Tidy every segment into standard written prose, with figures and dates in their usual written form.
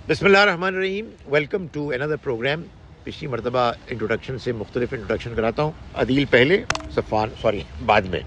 بسم اللہ الرحمن الرحیم. ویلکم ٹو اندر پروگرام. پچھلی مرتبہ انٹروڈکشن سے مختلف انٹروڈکشن کراتا ہوں. عدیل پہلے، صفوان بعد میں،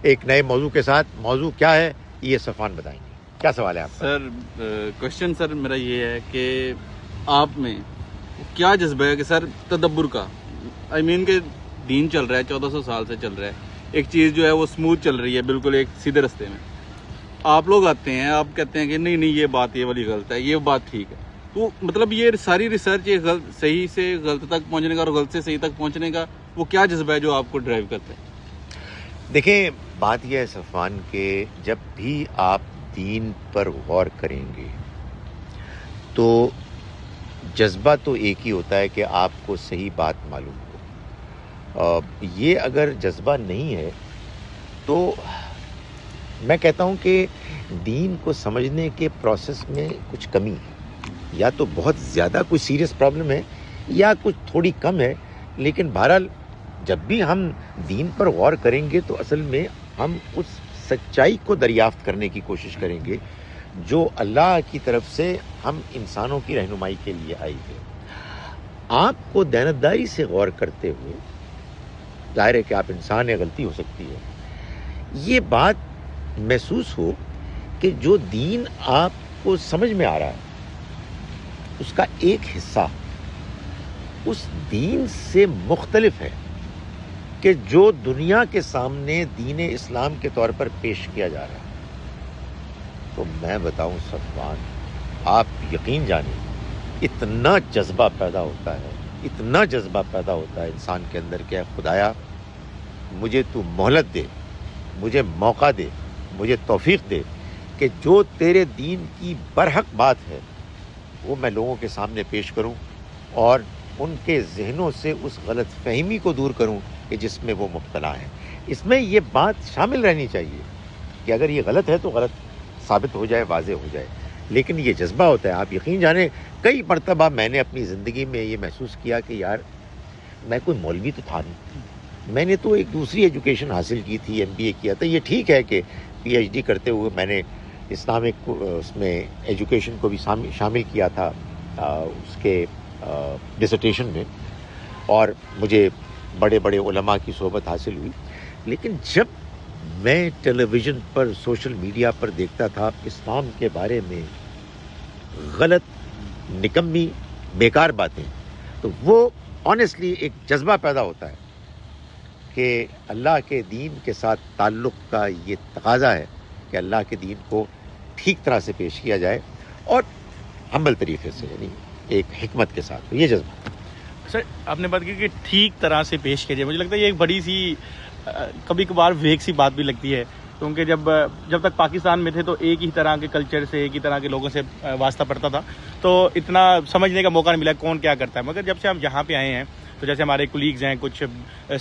ایک نئے موضوع کے ساتھ. موضوع کیا ہے یہ صفوان بتائیں گے. کیا سوال ہے آپ کا؟ سر کوشچن سر میرا یہ ہے کہ آپ میں کیا جذبہ ہے کہ سر تدبر کا، کہ دین چل رہا ہے 1400 سال سے چل رہا ہے، ایک چیز جو ہے وہ سموتھ چل رہی ہے بالکل ایک سیدھے رستے میں. آپ لوگ آتے ہیں، آپ کہتے ہیں کہ نہیں یہ بات یہ والی غلط ہے، یہ بات ٹھیک ہے. تو مطلب یہ ساری ریسرچ یہ صحیح سے غلط تک پہنچنے کا اور غلط سے صحیح تک پہنچنے کا وہ کیا جذبہ ہے جو آپ کو ڈرائیو کرتا ہے؟ دیکھیں، بات یہ ہے صفوان کہ جب بھی آپ دین پر غور کریں گے تو جذبہ تو ایک ہی ہوتا ہے کہ آپ کو صحیح بات معلوم ہو. یہ اگر جذبہ نہیں ہے تو میں کہتا ہوں کہ دین کو سمجھنے کے پروسیس میں کچھ کمی ہے. یا تو بہت زیادہ کوئی سیریس پرابلم ہے یا کچھ تھوڑی کم ہے. لیکن بہرحال جب بھی ہم دین پر غور کریں گے تو اصل میں ہم اس سچائی کو دریافت کرنے کی کوشش کریں گے جو اللہ کی طرف سے ہم انسانوں کی رہنمائی کے لیے آئی ہے. آپ کو دیانتداری سے غور کرتے ہوئے، ظاہر ہے کہ آپ انسان ہیں، غلطی ہو سکتی ہے، یہ بات محسوس ہو کہ جو دین آپ کو سمجھ میں آ رہا ہے اس کا ایک حصہ اس دین سے مختلف ہے کہ جو دنیا کے سامنے دین اسلام کے طور پر پیش کیا جا رہا ہے. تو میں بتاؤں صفوان، آپ یقین جانیں اتنا جذبہ پیدا ہوتا ہے انسان کے اندر کہ خدایا مجھے تو مہلت دے، مجھے موقع دے، مجھے توفیق دے کہ جو تیرے دین کی برحق بات ہے وہ میں لوگوں کے سامنے پیش کروں اور ان کے ذہنوں سے اس غلط فہمی کو دور کروں کہ جس میں وہ مبتلا ہیں. اس میں یہ بات شامل رہنی چاہیے کہ اگر یہ غلط ہے تو غلط ثابت ہو جائے، واضح ہو جائے. لیکن یہ جذبہ ہوتا ہے. آپ یقین جانیں کئی مرتبہ میں نے اپنی زندگی میں یہ محسوس کیا کہ یار میں کوئی مولوی تو تھا نہیں، میں نے تو ایک دوسری ایجوکیشن حاصل کی تھی، MBA کیا تھا. یہ ٹھیک ہے کہ PhD کرتے ہوئے میں نے اسلامک اس میں ایجوکیشن کو بھی شامل کیا تھا اس کے ڈسرٹیشن میں، اور مجھے بڑے بڑے علماء کی صحبت حاصل ہوئی. لیکن جب میں ٹیلی ویژن پر، سوشل میڈیا پر دیکھتا تھا اسلام کے بارے میں غلط، نکمی، بیکار باتیں، تو وہ آنیسٹلی ایک جذبہ پیدا ہوتا ہے کہ اللہ کے دین کے ساتھ تعلق کا یہ تقاضا ہے کہ اللہ کے دین کو ٹھیک طرح سے پیش کیا جائے اور ہمبل طریقے سے، یعنی ایک حکمت کے ساتھ. یہ جذبہ. سر آپ نے بات کی کہ ٹھیک طرح سے پیش کیا جائے، مجھے لگتا ہے یہ ایک بڑی سی کبھی کبھار ویک سی بات بھی لگتی ہے، کیونکہ جب تک پاکستان میں تھے تو ایک ہی طرح کے کلچر سے، ایک ہی طرح کے لوگوں سے واسطہ پڑتا تھا، تو اتنا سمجھنے کا موقع نہیں ملا کون کیا کرتا ہے. مگر جب سے ہم یہاں پہ آئے ہیں تو جیسے ہمارے کولیگز ہیں، کچھ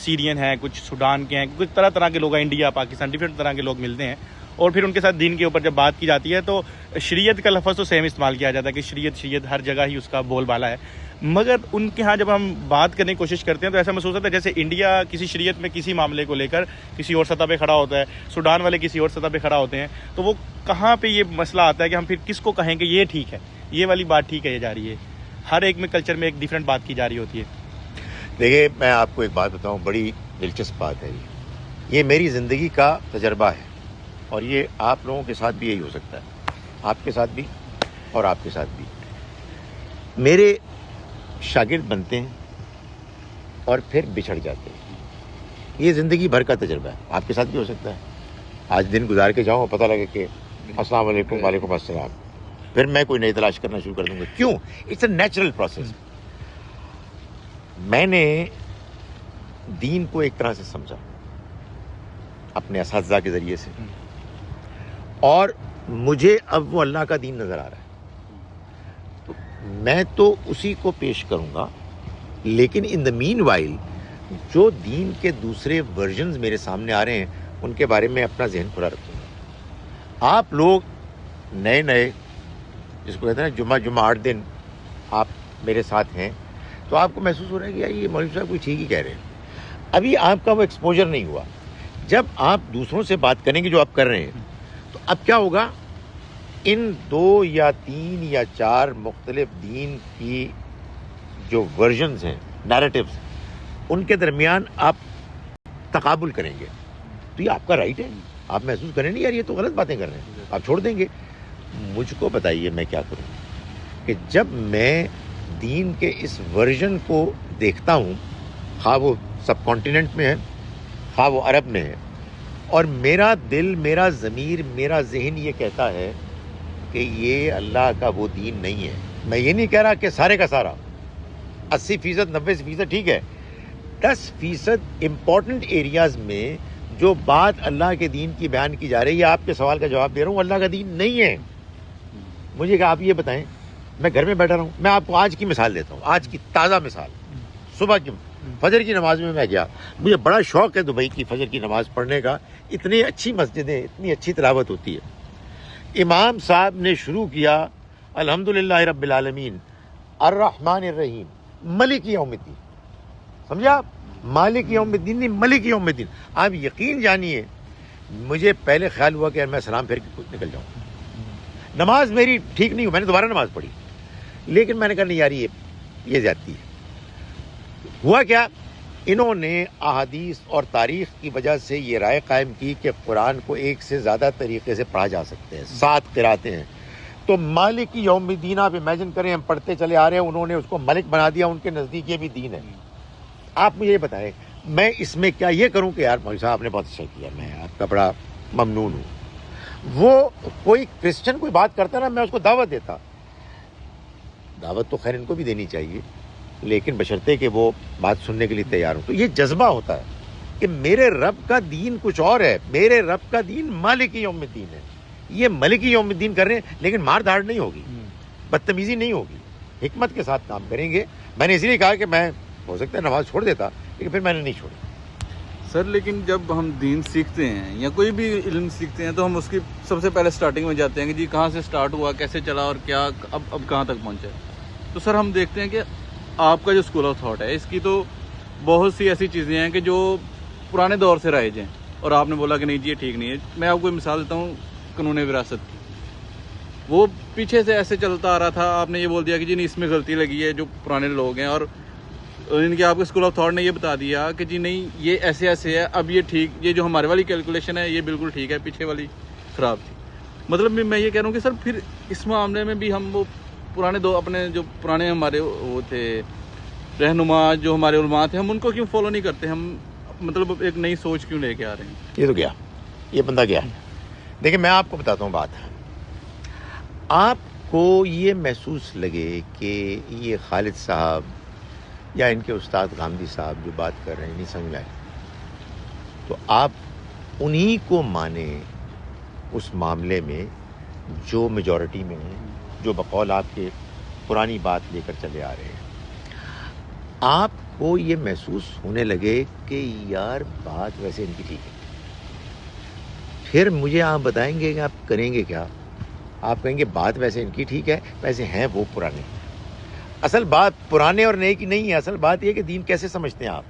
سیرین ہیں، کچھ سوڈان کے ہیں، کچھ طرح کے لوگ ہیں، انڈیا، پاکستان، ڈفرینٹ طرح کے لوگ ملتے ہیں، اور پھر ان کے ساتھ دین کے اوپر جب بات کی جاتی ہے تو شریعت کا لفظ تو سیم استعمال کیا جاتا ہے کہ شریعت ہر جگہ ہی اس کا بول بالا ہے. مگر ان کے ہاں جب ہم بات کرنے کی کوشش کرتے ہیں تو ایسا محسوس ہوتا ہے جیسے انڈیا کسی شریعت میں کسی معاملے کو لے کر کسی اور سطح پہ کھڑا ہوتا ہے، سوڈان والے کسی اور سطح پہ کھڑا ہوتے ہیں، تو وہ کہاں پہ یہ مسئلہ آتا ہے کہ ہم پھر کس کو کہیں کہ یہ ٹھیک ہے، یہ والی بات ٹھیک ہے، یہ جا رہی ہے. ہر ایک میں کلچر میں ایک ڈیفرنٹ بات کی جا رہی ہوتی ہے. دیکھیے، میں آپ کو ایک بات بتاؤں، بڑی دلچسپ بات ہے. یہ میری زندگی کا تجربہ ہے اور یہ آپ لوگوں کے ساتھ بھی یہی ہو سکتا ہے، آپ کے ساتھ بھی اور آپ کے ساتھ بھی. میرے شاگرد بنتے ہیں اور پھر بچھڑ جاتے ہیں. یہ زندگی بھر کا تجربہ ہے، آپ کے ساتھ بھی ہو سکتا ہے. آج دن گزار کے جاؤں اور پتہ لگے کہ السلام علیکم، وعلیکم السلام، پھر میں کوئی نئی تلاش کرنا شروع کر دوں گا. کیوں؟ It's a natural process. میں نے دین کو ایک طرح سے سمجھا اپنے اساتذہ کے ذریعے سے، اور مجھے اب وہ اللہ کا دین نظر آ رہا ہے. تو میں تو اسی کو پیش کروں گا، لیکن ان دا مین وائل جو دین کے دوسرے ورژنز میرے سامنے آ رہے ہیں ان کے بارے میں اپنا ذہن کھلا رکھوں گا. آپ لوگ نئے جس کو کہتے ہیں نا جمعہ 8 دن آپ میرے ساتھ ہیں، تو آپ کو محسوس ہو رہا ہے کہ یار یہ مولوی صاحب کوئی ٹھیک ہی کہہ رہے ہیں. ابھی آپ کا وہ ایکسپوجر نہیں ہوا. جب آپ دوسروں سے بات کریں گے جو آپ کر رہے ہیں تو اب کیا ہوگا ان 2 یا 3 یا 4 مختلف دین کی جو ورژنز ہیں، نیریٹیوز، ان کے درمیان آپ تقابل کریں گے تو یہ آپ کا رائٹ ہے. آپ محسوس کریں نہیں یار یہ تو غلط باتیں کر رہے ہیں، آپ چھوڑ دیں گے. مجھ کو بتائیے میں کیا کروں کہ جب میں دین کے اس ورژن کو دیکھتا ہوں، خواہ وہ سب کانٹیننٹ میں ہے، خواہ وہ عرب میں ہے، اور میرا دل، میرا ضمیر، میرا ذہن یہ کہتا ہے کہ یہ اللہ کا وہ دین نہیں ہے. میں یہ نہیں کہہ رہا کہ سارے کا سارا 80%، 90% ٹھیک ہے، 10% امپورٹنٹ ایریاز میں جو بات اللہ کے دین کی بیان کی جا رہی ہے، آپ کے سوال کا جواب دے رہا ہوں، اللہ کا دین نہیں ہے. مجھے کہ آپ یہ بتائیں، میں گھر میں بیٹھا رہا ہوں، میں آپ کو آج کی مثال دیتا ہوں، آج کی تازہ مثال. صبح کی فجر کی نماز میں گیا، مجھے بڑا شوق ہے دبئی کی فجر کی نماز پڑھنے کا. اتنی اچھی مسجدیں، اتنی اچھی تلاوت ہوتی ہے. امام صاحب نے شروع کیا الحمدللہ رب العالمین الرحمن الرحیم ملک یوم الدین. سمجھا آپ؟ مالک یوم الدین نہیں، ملک یوم الدین. آپ یقین جانیے مجھے پہلے خیال ہوا کہ میں سلام پھیر کے نکل جاؤں، نماز میری ٹھیک نہیں ہو. میں نے دوبارہ نماز پڑھی، لیکن میں نے کہا نہیں یار یہ زیادتی ہے. ہوا کیا، انہوں نے احادیث اور تاریخ کی وجہ سے یہ رائے قائم کی کہ قرآن کو ایک سے زیادہ طریقے سے پڑھا جا سکتے ہیں، 7 قراتیں ہیں. تو مالک یوم الدین آپ امیجن کریں، ہم پڑھتے چلے آ رہے ہیں، انہوں نے اس کو ملک بنا دیا، ان کے نزدیک یہ بھی دین ہے. آپ مجھے یہ بتائیں میں اس میں کیا یہ کروں کہ یار مولوی صاحب آپ نے بہت اچھا کیا، میں آپ کا بڑا ممنون ہوں. وہ کوئی کرسچن کوئی بات کرتا نا، میں اس کو دعوت دیتا. دعوت تو خیر ان کو بھی دینی چاہیے، لیکن بشرطے کہ وہ بات سننے کے لیے تیار ہوں. تو یہ جذبہ ہوتا ہے کہ میرے رب کا دین کچھ اور ہے، میرے رب کا دین مالک یوم الدین ہے. یہ ملک یوم الدین کر رہے ہیں، لیکن مار دھاڑ نہیں ہوگی، بدتمیزی نہیں ہوگی، حکمت کے ساتھ کام کریں گے. میں نے اس لیے کہا کہ میں ہو سکتا ہے نماز چھوڑ دیتا، لیکن پھر میں نے نہیں چھوڑی. سر لیکن جب ہم دین سیکھتے ہیں یا کوئی بھی علم سیکھتے ہیں تو ہم اس کی سب سے پہلے سٹارٹنگ میں جاتے ہیں کہ جی کہاں سے سٹارٹ ہوا، کیسے چلا اور کیا اب کہاں تک پہنچا ہے. تو سر ہم دیکھتے ہیں کہ آپ کا جو اسکول آف تھاٹ ہے اس کی تو بہت سی ایسی چیزیں ہیں کہ جو پرانے دور سے رائج ہیں، اور آپ نے بولا کہ نہیں جی یہ ٹھیک نہیں ہے. میں آپ کو ایک مثال دیتا ہوں قانون وراثت کی. وہ پیچھے سے ایسے چلتا آ رہا تھا، آپ نے یہ بول دیا کہ جی نہیں اس میں غلطی لگی ہے جو پرانے لوگ ہیں، اور ان کے آپ کے اسکول آف تھاٹ نے یہ بتا دیا کہ جی نہیں یہ ایسے ایسے ہے، اب یہ ٹھیک، یہ جو ہمارے والی کیلکولیشن ہے یہ بالکل ٹھیک ہے، پیچھے والی خراب تھی. مطلب میں یہ کہہ رہا ہوں کہ سر پھر اس معاملے میں بھی ہم وہ پرانے اپنے جو پرانے ہمارے وہ تھے رہنما، جو ہمارے علماء تھے، ہم ان کو کیوں فالو نہیں کرتے؟ ہم مطلب ایک نئی سوچ کیوں لے کے آ رہے ہیں؟ یہ تو گیا، یہ بندہ گیا. دیکھیں میں آپ کو بتاتا ہوں بات. آپ کو یہ محسوس لگے کہ یہ خالد صاحب یا ان کے استاد غامدی صاحب جو بات کر رہے ہیں نہیں سمجھ آئے، تو آپ انہی کو مانیں اس معاملے میں جو میجورٹی میں ہیں، جو بقول آپ کے پرانی بات لے کر چلے آ رہے ہیں. آپ کو یہ محسوس ہونے لگے کہ یار بات ویسے ان کی ٹھیک ہے، پھر مجھے آپ بتائیں گے کہ آپ کریں گے کیا. آپ کہیں گے بات ویسے ان کی ٹھیک ہے، ویسے ہیں وہ پرانے. اصل بات پرانے اور نئے کی نہیں ہے، اصل بات یہ کہ دین کیسے سمجھتے ہیں آپ.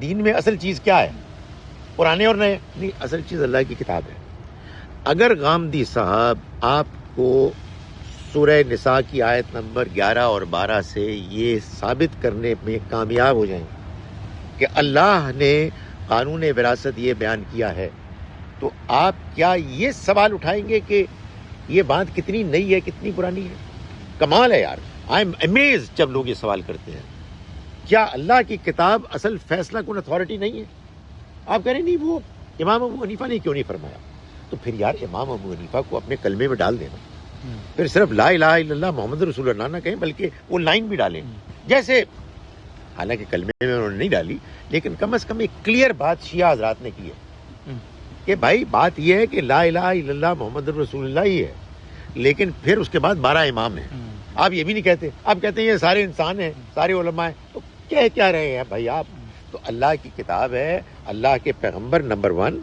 دین میں اصل چیز کیا ہے؟ پرانے اور نئے نہیں، اصل چیز اللہ کی کتاب ہے. اگر غامدی صاحب آپ کو سورہ نساء کی آیت نمبر 11 اور 12 سے یہ ثابت کرنے میں کامیاب ہو جائیں کہ اللہ نے قانون وراثت یہ بیان کیا ہے، تو آپ کیا یہ سوال اٹھائیں گے کہ یہ بات کتنی نئی ہے کتنی پرانی ہے؟ کمال ہے یار. آئی ایم امیزڈ جب لوگ یہ سوال کرتے ہیں. کیا اللہ کی کتاب اصل فیصلہ کن اتھارٹی نہیں ہے؟ آپ کہہ رہے ہیں نہیں وہ امام ابو حنیفہ نے کیوں نہیں فرمایا. تو پھر یار امام ابو حنیفہ کو اپنے کلمے میں ڈال دینا، پھر صرف لا الہ الا اللہ محمد رسول اللہ نہ کہیں بلکہ وہ لائن بھی ڈالیں. جیسے حالانکہ کلمے میں انہوں نے نہیں ڈالی، لیکن کم از کم ایک کلیئر بات شیعہ حضرات نے کی ہے کہ بھائی بات یہ ہے کہ لا الہ الا اللہ محمد رسول اللہ ہی ہے، لیکن پھر اس کے بعد 12 امام ہیں. آپ یہ بھی نہیں کہتے، آپ کہتے ہیں یہ سارے انسان ہیں، سارے علماء ہیں. تو کیا رہے ہیں بھائی آپ؟ تو اللہ کی کتاب ہے، اللہ کے پیغمبر نمبر 1،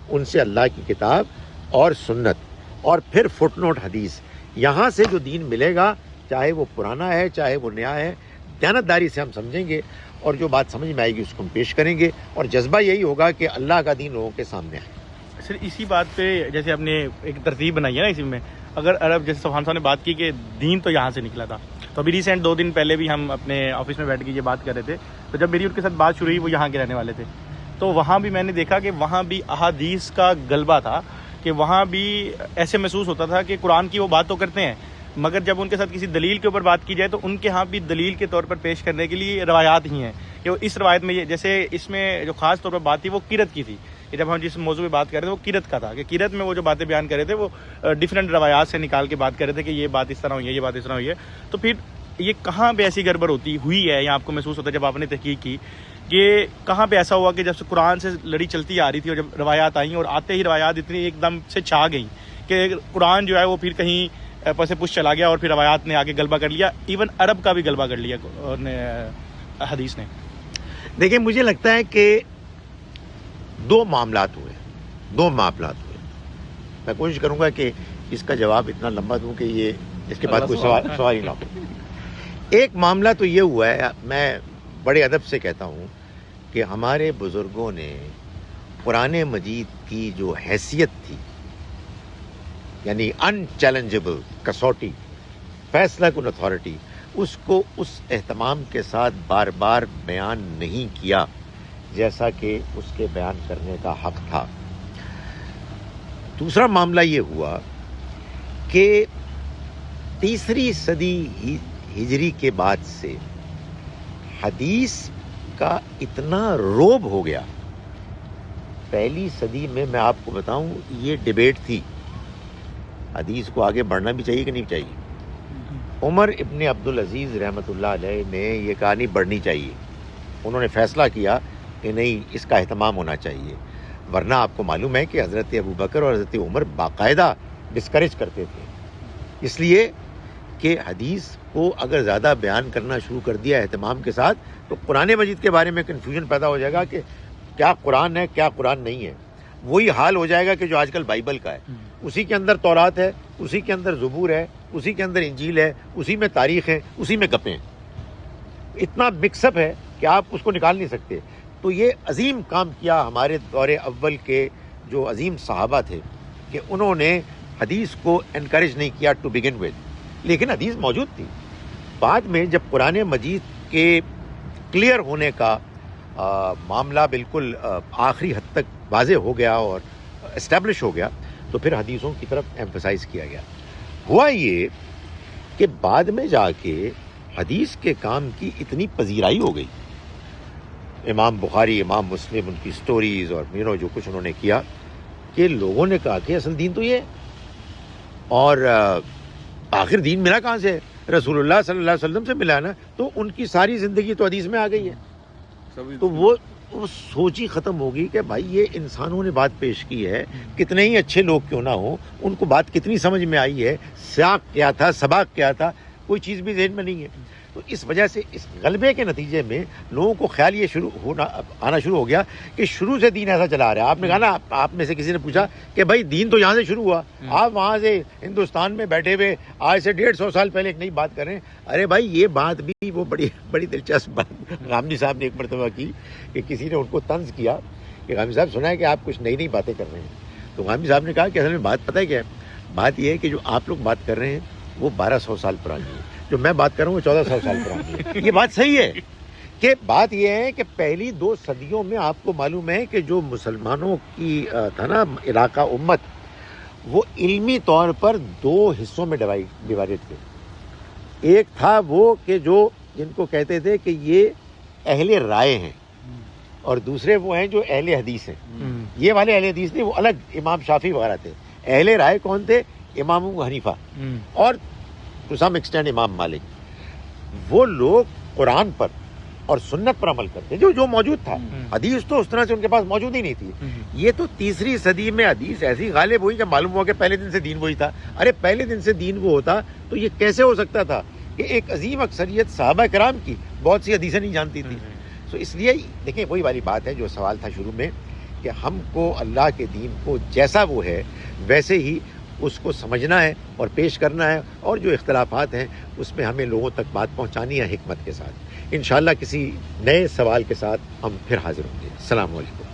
ان سے اللہ کی کتاب اور سنت، اور پھر فٹ نوٹ حدیث. یہاں سے جو دین ملے گا، چاہے وہ پرانا ہے چاہے وہ نیا ہے، دیانتداری سے ہم سمجھیں گے، اور جو بات سمجھ میں آئے گی اس کو ہم پیش کریں گے، اور جذبہ یہی ہوگا کہ اللہ کا دین لوگوں کے سامنے آئے. سر اسی بات پہ جیسے آپ نے ایک ترتیب بنائی ہے نا، اسی میں اگر عرب، جیسے سبحان صاحب نے بات کی کہ دین تو یہاں سے نکلا تھا، تو ابھی ریسنٹ 2 دن پہلے بھی ہم اپنے آفس میں بیٹھ کے یہ بات کر رہے تھے، تو جب میری ان کے ساتھ بات شروع ہوئی، وہ یہاں کے رہنے والے تھے، تو وہاں بھی میں نے دیکھا کہ وہاں بھی احادیث کا غلبہ تھا، کہ وہاں بھی ایسے محسوس ہوتا تھا کہ قرآن کی وہ بات تو کرتے ہیں، مگر جب ان کے ساتھ کسی دلیل کے اوپر بات کی جائے تو ان کے ہاں بھی دلیل کے طور پر پیش کرنے کے لیے روایات ہی ہیں، کہ وہ اس روایت میں یہ، جیسے اس میں جو خاص طور پر بات تھی وہ قرت کی تھی، کہ جب ہم جس موضوع پہ بات کر رہے تھے وہ قرت کا تھا، کہ قرت میں وہ جو باتیں بیان کر رہے تھے وہ ڈفرینٹ روایات سے نکال کے بات کر رہے تھے کہ یہ بات اس طرح ہوئی ہے، یہ بات اس طرح ہوئی ہے. تو پھر یہ کہاں پہ ایسی گڑبڑ ہوئی ہے یا آپ کو محسوس ہوتا ہے جب آپ نے تحقیق کی کہ کہاں پہ ایسا ہوا کہ جب سے قرآن سے لڑی چلتی آ رہی تھی اور جب روایات آئیں اور آتے ہی روایات اتنی ایک دم سے چھا گئیں کہ قرآن جو ہے وہ پھر کہیں پس پش چلا گیا اور پھر روایات نے آگے غلبہ کر لیا، ایون عرب کا بھی غلبہ کر لیا حدیث نے؟ دیکھیں مجھے لگتا ہے کہ دو معاملات ہوئے. میں کوشش کروں گا کہ اس کا جواب اتنا لمبا دوں کہ یہ اس کے بعد کوئی سوال ہی نہ ہو. ایک معاملہ تو یہ ہوا ہے، میں بڑے ادب سے کہتا ہوں کہ ہمارے بزرگوں نے قرآن مجید کی جو حیثیت تھی، یعنی ان چیلنجبل، کسوٹی، فیصلہ کن اتھارٹی، اس کو اس اہتمام کے ساتھ بار بار بیان نہیں کیا جیسا کہ اس کے بیان کرنے کا حق تھا. دوسرا معاملہ یہ ہوا کہ 3 صدی ہجری کے بعد سے حدیث کا اتنا روب ہو گیا. پہلی صدی میں آپ کو بتاؤں یہ ڈیبیٹ تھی، حدیث کو آگے بڑھنا بھی چاہیے کہ نہیں چاہیے. عمر ابن عبدالعزیز رحمۃ اللہ علیہ نے یہ کہا نہیں بڑھنی چاہیے، انہوں نے فیصلہ کیا کہ نہیں اس کا اہتمام ہونا چاہیے. ورنہ آپ کو معلوم ہے کہ حضرت ابوبکر اور حضرت عمر باقاعدہ ڈسکریج کرتے تھے، اس لیے کہ حدیث کو اگر زیادہ بیان کرنا شروع کر دیا اہتمام کے ساتھ تو قرآن مجید کے بارے میں کنفیوژن پیدا ہو جائے گا کہ کیا قرآن ہے کیا قرآن نہیں ہے. وہی حال ہو جائے گا کہ جو آج کل بائبل کا ہے، اسی کے اندر تورات ہے، اسی کے اندر زبور ہے، اسی کے اندر انجیل ہے، اسی میں تاریخ ہے، اسی میں گپیں. اتنا مکس اپ ہے کہ آپ اس کو نکال نہیں سکتے. تو یہ عظیم کام کیا ہمارے دور اول کے جو عظیم صحابہ تھے کہ انہوں نے حدیث کو انکریج نہیں کیا ٹو بگن ود، لیکن حدیث موجود تھی. بعد میں جب قرآن مجید کے کلیئر ہونے کا معاملہ بالکل آخری حد تک واضح ہو گیا اور اسٹیبلش ہو گیا تو پھر حدیثوں کی طرف ایمفسائز کیا گیا. ہوا یہ کہ بعد میں جا کے حدیث کے کام کی اتنی پذیرائی ہو گئی، امام بخاری، امام مسلم، ان کی سٹوریز اور جو کچھ انہوں نے کیا، کہ لوگوں نے کہا کہ اصل دین تو یہ ہے، اور آخر دین ملا کہاں سے؟ رسول اللہ صلی اللہ علیہ وسلم سے ملا نا. تو ان کی ساری زندگی تو حدیث میں آ گئی ہے. تو وہ سوچ ہی ختم ہوگی کہ بھائی یہ انسانوں نے بات پیش کی ہے، کتنے ہی اچھے لوگ کیوں نہ ہوں، ان کو بات کتنی سمجھ میں آئی ہے، سیاق کیا تھا، سباق کیا تھا، کوئی چیز بھی ذہن میں نہیں ہے. تو اس وجہ سے اس غلبے کے نتیجے میں لوگوں کو خیال یہ آنا شروع ہو گیا کہ شروع سے دین ایسا چلا رہا ہے. آپ نے کہا نا، آپ میں سے کسی نے پوچھا کہ بھائی دین تو یہاں سے شروع ہوا، آپ وہاں سے ہندوستان میں بیٹھے ہوئے آج سے 150 سال پہلے ایک نئی بات کر رہے ہیں. ارے بھائی یہ بات بھی وہ بڑی دلچسپ بات غامدی صاحب نے ایک مرتبہ کی کہ کسی نے ان کو طنز کیا کہ غامدی صاحب سنا ہے کہ آپ کچھ نئی باتیں کر رہے ہیں. تو غامدی صاحب نے کہا کہ اصل میں بات پتہ ہے کیا ہے؟ بات یہ ہے کہ جو آپ لوگ بات کر رہے ہیں وہ 1200 سال پرانی ہے، جو میں بات کر رہا ہوں وہ 1400 سال پرانی ہے. یہ بات صحیح ہے کہ بات یہ ہے کہ پہلی 2 صدیوں میں آپ کو معلوم ہے کہ جو مسلمانوں کی تھا نا علاقہ امت، وہ علمی طور پر 2 حصوں میں ڈیوائڈڈ تھے. ایک تھا وہ کہ جو جن کو کہتے تھے کہ یہ اہل رائے ہیں، اور دوسرے وہ ہیں جو اہل حدیث ہیں. یہ والے اہل حدیث نہیں، وہ الگ امام شافعی وغیرہ تھے. اہل رائے کون تھے؟ امام ابو حنیفہ اور ٹو سم ایکسٹینٹ امام مالک. وہ لوگ قرآن پر اور سنت پر عمل کرتے جو موجود تھا. حدیث تو اس طرح سے ان کے پاس موجود ہی نہیں تھی. یہ تو 3 صدی میں حدیث ایسی غالب ہوئی کہ معلوم ہوا کہ پہلے دن سے دین وہی تھا. ارے پہلے دن سے دین وہ ہوتا تو یہ کیسے ہو سکتا تھا کہ ایک عظیم اکثریت صحابہ کرام کی بہت سی حدیثیں نہیں جانتی تھی. تو اس لیے دیکھیں وہی والی بات ہے جو سوال تھا شروع میں کہ ہم کو اللہ کے دین کو جیسا وہ ہے ویسے ہی اس کو سمجھنا ہے اور پیش کرنا ہے، اور جو اختلافات ہیں اس میں ہمیں لوگوں تک بات پہنچانی ہے حکمت کے ساتھ. انشاءاللہ کسی نئے سوال کے ساتھ ہم پھر حاضر ہوں گے. السلام علیکم.